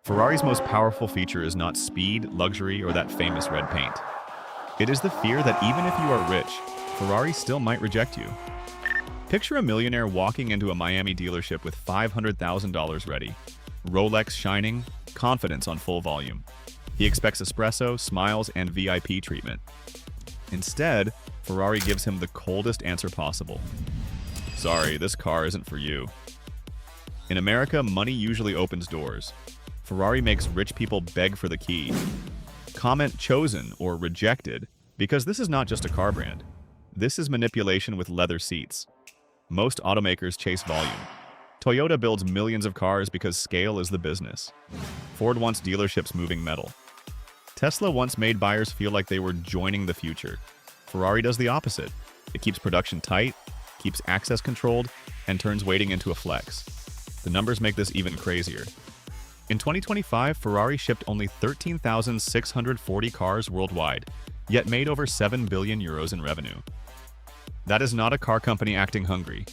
Ferrari's most powerful feature is not speed, luxury, or that famous red paint. It is the fear that even if you are rich, Ferrari still might reject you. Picture a millionaire walking into a Miami dealership with $500,000 ready, Rolex shining, confidence on full volume. He expects espresso, smiles, and VIP treatment. Instead, Ferrari gives him the coldest answer possible. Sorry, this car isn't for you. In America, money usually opens doors. Ferrari makes rich people beg for the key. Comment chosen or rejected, because this is not just a car brand. This is manipulation with leather seats. Most automakers chase volume. Toyota builds millions of cars because scale is the business. Ford wants dealerships moving metal. Tesla once made buyers feel like they were joining the future. Ferrari does the opposite. It keeps production tight, keeps access controlled, and turns waiting into a flex. The numbers make this even crazier. In 2025, Ferrari shipped only 13,640 cars worldwide, yet made over 7 billion euros in revenue. That is not a car company acting hungry.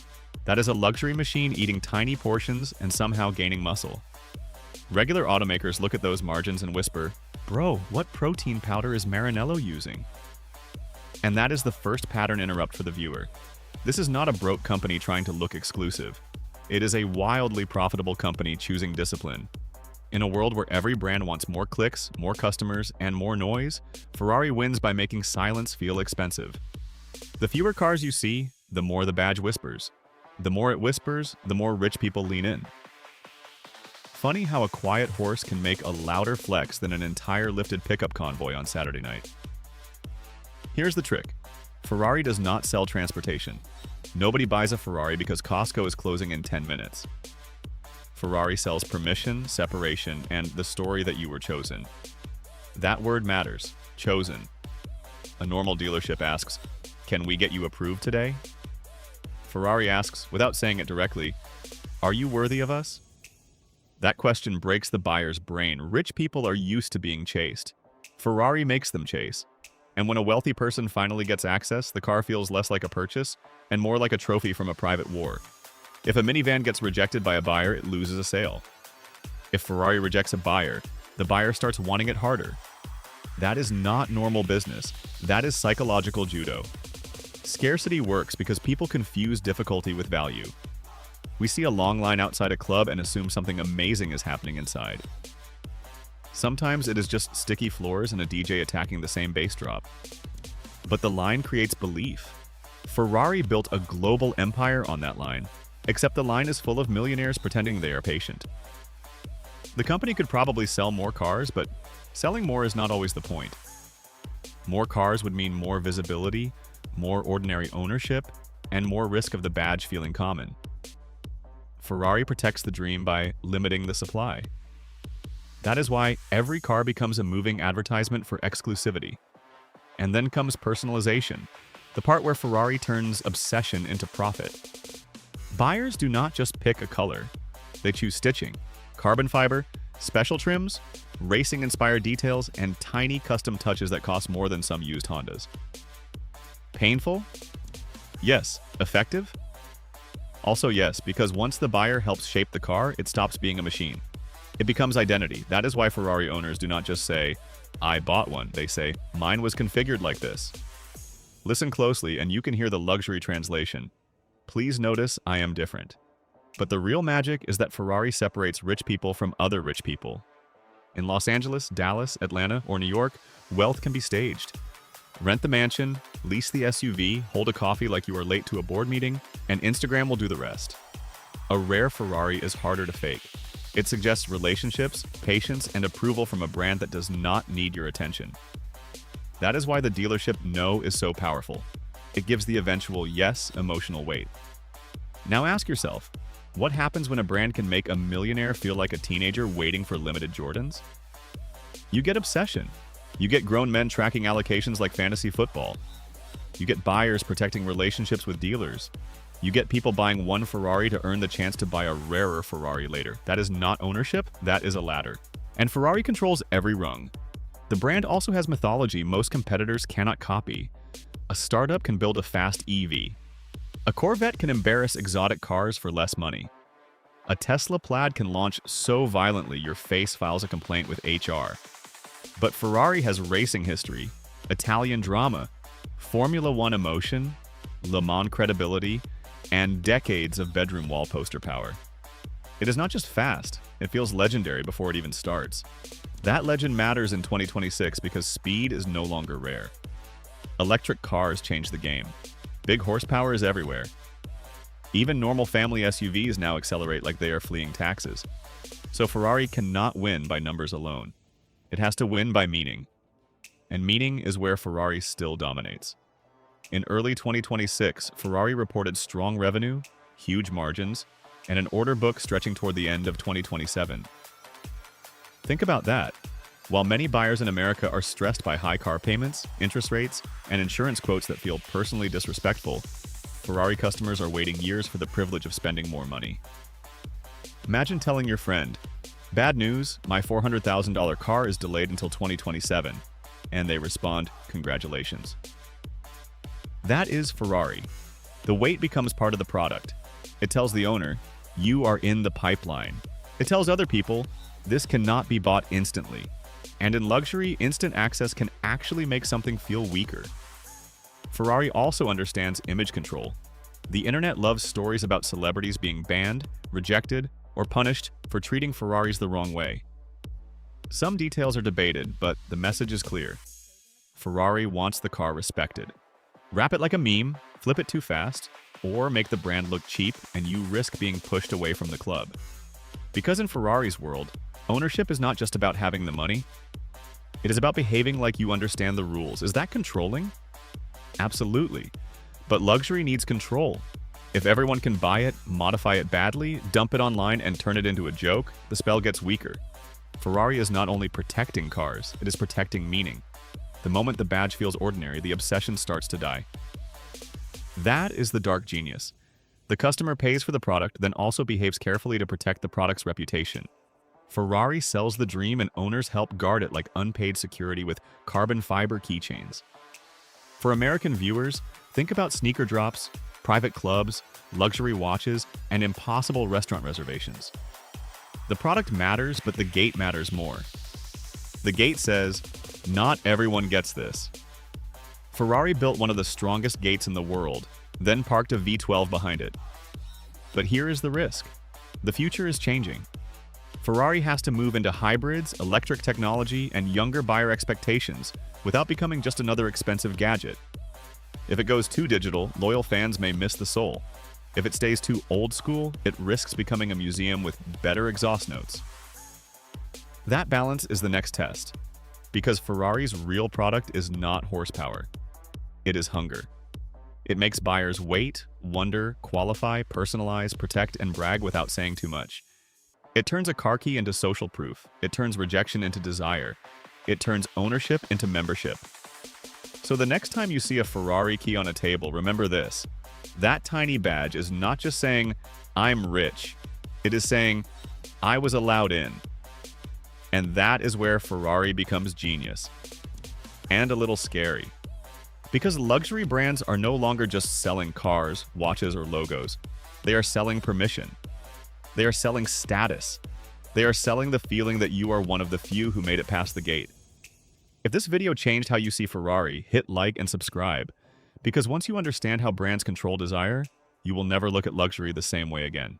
That is a luxury machine eating tiny portions and somehow gaining muscle. Regular automakers look at those margins and whisper, "Bro, what protein powder is Maranello using?" And that is the first pattern interrupt for the viewer. This is not a broke company trying to look exclusive. It is a wildly profitable company choosing discipline. In a world where every brand wants more clicks, more customers, and more noise, Ferrari wins by making silence feel expensive. The fewer cars you see, the more the badge whispers. The more it whispers, the more rich people lean in. Funny how a quiet horse can make a louder flex than an entire lifted pickup convoy on Saturday night. Here's the trick. Ferrari does not sell transportation. Nobody buys a Ferrari because Costco is closing in 10 minutes. Ferrari sells permission, separation, and the story that you were chosen. That word matters. Chosen. A normal dealership asks, "Can we get you approved today?" Ferrari asks, without saying it directly, "Are you worthy of us?" That question breaks the buyer's brain. Rich people are used to being chased. Ferrari makes them chase. And when a wealthy person finally gets access, the car feels less like a purchase and more like a trophy from a private war. If a minivan gets rejected by a buyer, it loses a sale. If Ferrari rejects a buyer, the buyer starts wanting it harder. That is not normal business. That is psychological judo. Scarcity works because people confuse difficulty with value. We see a long line outside a club and assume something amazing is happening inside. Sometimes it is just sticky floors and a DJ attacking the same bass drop. But the line creates belief. Ferrari built a global empire on that line, except the line is full of millionaires pretending they are patient. The company could probably sell more cars, but selling more is not always the point. More cars would mean more visibility, more ordinary ownership, and more risk of the badge feeling common. Ferrari protects the dream by limiting the supply. That is why every car becomes a moving advertisement for exclusivity. And then comes personalization, the part where Ferrari turns obsession into profit. Buyers do not just pick a color. They choose stitching, carbon fiber, special trims, racing-inspired details, and tiny custom touches that cost more than some used Hondas. Painful? Yes. Effective? Also yes, because once the buyer helps shape the car, it stops being a machine. It becomes identity. That is why Ferrari owners do not just say, "I bought one." They say, "Mine was configured like this." Listen closely and you can hear the luxury translation. Please notice I am different. But the real magic is that Ferrari separates rich people from other rich people. In Los Angeles, Dallas, Atlanta, or New York, wealth can be staged. Rent the mansion, lease the SUV, hold a coffee like you are late to a board meeting, and Instagram will do the rest. A rare Ferrari is harder to fake. It suggests relationships, patience, and approval from a brand that does not need your attention. That is why the dealership no is so powerful. It gives the eventual yes emotional weight. Now ask yourself, what happens when a brand can make a millionaire feel like a teenager waiting for limited Jordans? You get obsession. You get grown men tracking allocations like fantasy football. You get buyers protecting relationships with dealers. You get people buying one Ferrari to earn the chance to buy a rarer Ferrari later. That is not ownership, that is a ladder. And Ferrari controls every rung. The brand also has mythology most competitors cannot copy. A startup can build a fast EV. A Corvette can embarrass exotic cars for less money. A Tesla Plaid can launch so violently your face files a complaint with HR. But Ferrari has racing history, Italian drama, Formula One emotion, Le Mans credibility, and decades of bedroom wall poster power. It is not just fast, it feels legendary before it even starts. That legend matters in 2026 because speed is no longer rare. Electric cars change the game. Big horsepower is everywhere. Even normal family SUVs now accelerate like they are fleeing taxes. So Ferrari cannot win by numbers alone. It has to win by meaning. And meaning is where Ferrari still dominates. In early 2026, Ferrari reported strong revenue, huge margins, and an order book stretching toward the end of 2027. Think about that. While many buyers in America are stressed by high car payments, interest rates, and insurance quotes that feel personally disrespectful, Ferrari customers are waiting years for the privilege of spending more money. Imagine telling your friend, "Bad news, my $400,000 car is delayed until 2027," and they respond, "Congratulations." That is Ferrari. The wait becomes part of the product. It tells the owner, "You are in the pipeline." It tells other people, "This cannot be bought instantly." And in luxury, instant access can actually make something feel weaker. Ferrari also understands image control. The internet loves stories about celebrities being banned, rejected, or punished for treating Ferraris the wrong way. Some details are debated, but the message is clear. Ferrari wants the car respected. Wrap it like a meme, flip it too fast, or make the brand look cheap and you risk being pushed away from the club. Because in Ferrari's world, ownership is not just about having the money. It is about behaving like you understand the rules. Is that controlling? Absolutely. But luxury needs control. If everyone can buy it, modify it badly, dump it online, and turn it into a joke, the spell gets weaker. Ferrari is not only protecting cars, it is protecting meaning. The moment the badge feels ordinary, the obsession starts to die. That is the dark genius. The customer pays for the product, then also behaves carefully to protect the product's reputation. Ferrari sells the dream and owners help guard it like unpaid security with carbon fiber keychains. For American viewers, think about sneaker drops, private clubs, luxury watches, and impossible restaurant reservations. The product matters, but the gate matters more. The gate says, "Not everyone gets this." Ferrari built one of the strongest gates in the world, then parked a V12 behind it. But here is the risk. The future is changing. Ferrari has to move into hybrids, electric technology, and younger buyer expectations without becoming just another expensive gadget. If it goes too digital, loyal fans may miss the soul. If it stays too old school, it risks becoming a museum with better exhaust notes. That balance is the next test, because Ferrari's real product is not horsepower. It is hunger. It makes buyers wait, wonder, qualify, personalize, protect, and brag without saying too much. It turns a car key into social proof. It turns rejection into desire. It turns ownership into membership. So the next time you see a Ferrari key on a table, remember this. That tiny badge is not just saying, "I'm rich." It is saying, "I was allowed in." And that is where Ferrari becomes genius. And a little scary. Because luxury brands are no longer just selling cars, watches, or logos. They are selling permission. They are selling status. They are selling the feeling that you are one of the few who made it past the gate. If this video changed how you see Ferrari, hit like and subscribe. Because once you understand how brands control desire, you will never look at luxury the same way again.